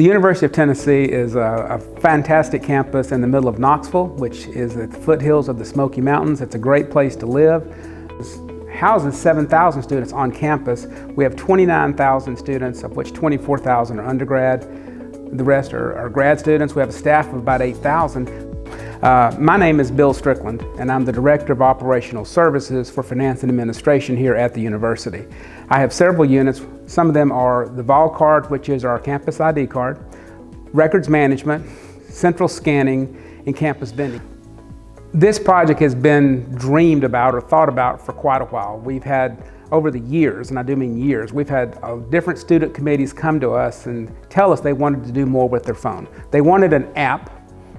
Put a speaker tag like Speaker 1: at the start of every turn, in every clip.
Speaker 1: The University of Tennessee is a fantastic campus in the middle of Knoxville, which is at the foothills of the Smoky Mountains. It's a great place to live. It houses 7,000 students on campus. We have 29,000 students, of which 24,000 are undergrad. The rest are grad students. We have a staff of about 8,000. My name is Bill Strickland, and I'm the Director of Operational Services for Finance and Administration here at the university. I have several units. Some of them are the Vol card, which is our campus ID card, records management, central scanning, and campus vending. This project has been dreamed about or thought about for quite a while. We've had, over the years, and I do mean years, we've had different student committees come to us and tell us they wanted to do more with their phone. They wanted an app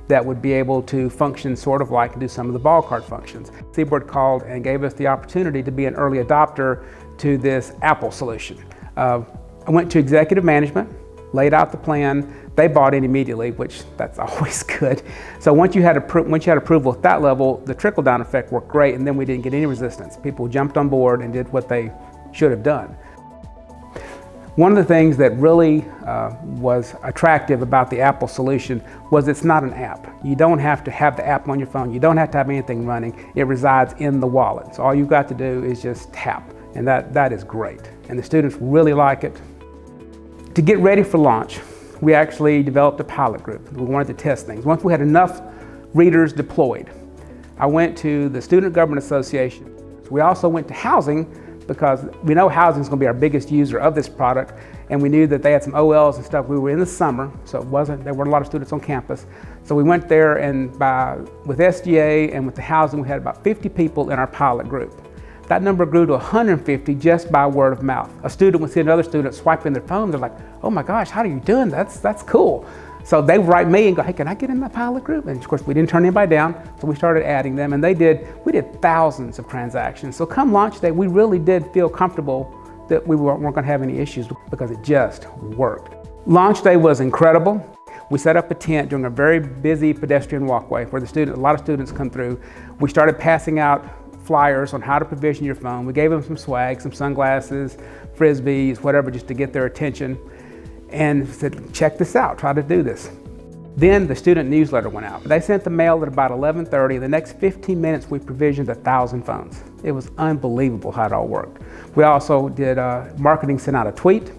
Speaker 1: that would be able to function sort of like do some of the Vol card functions. CBORD called and gave us the opportunity to be an early adopter to this Apple solution. I went to executive management, laid out the plan. They bought in immediately, which that's always good. So once you had approval at that level, the trickle-down effect worked great, and then we didn't get any resistance. People jumped on board and did what they should have done. One of the things that really was attractive about the Apple solution was it's not an app. You don't have to have the app on your phone. You don't have to have anything running. It resides in the wallet. So all you've got to do is just tap, and that is great. And the students really like it. To get ready for launch, we actually developed a pilot group. We wanted to test things. Once we had enough readers deployed, I went to the Student Government Association. We also went to housing, because we know housing is going to be our biggest user of this product, and we knew that they had some OLs and stuff. We were in the summer, so there weren't a lot of students on campus. So we went there, and with SGA and with the housing, we had about 50 people in our pilot group. That number grew to 150 just by word of mouth. A student would see another student swiping their phone. They're like, "Oh my gosh, how are you doing? That's cool." So they would write me and go, "Hey, can I get in that pilot group?" And of course, we didn't turn anybody down, so we started adding them, and we did thousands of transactions. So come launch day, we really did feel comfortable that we weren't going to have any issues because it just worked. Launch day was incredible. We set up a tent during a very busy pedestrian walkway where a lot of students come through. We started passing out flyers on how to provision your phone. We gave them some swag, some sunglasses, frisbees, whatever, just to get their attention, and said, "Check this out, try to do this." Then the student newsletter went out. They sent the mail at about 11:30. The next 15 minutes, we provisioned 1,000 phones. It was unbelievable how it all worked. We also did marketing, sent out a tweet.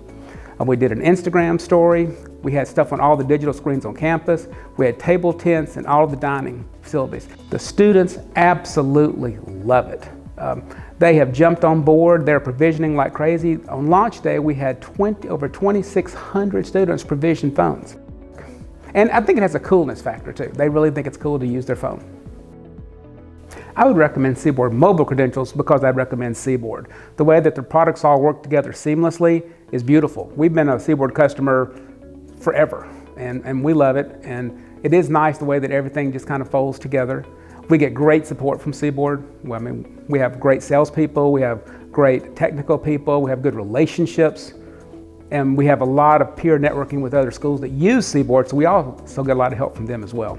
Speaker 1: We did an Instagram story. We had stuff on all the digital screens on campus. We had table tents and all of the dining facilities. The students absolutely love it. They have jumped on board. They're provisioning like crazy. On launch day, we had over 2,600 students provision phones. And I think it has a coolness factor too. They really think it's cool to use their phone. I would recommend CBORD mobile credentials because I'd recommend CBORD. The way that the products all work together seamlessly is beautiful. We've been a CBORD customer forever, and we love it. And it is nice the way that everything just kind of folds together. We get great support from CBORD. Well, I mean, we have great salespeople, we have great technical people, we have good relationships, and we have a lot of peer networking with other schools that use CBORD, so we also get a lot of help from them as well.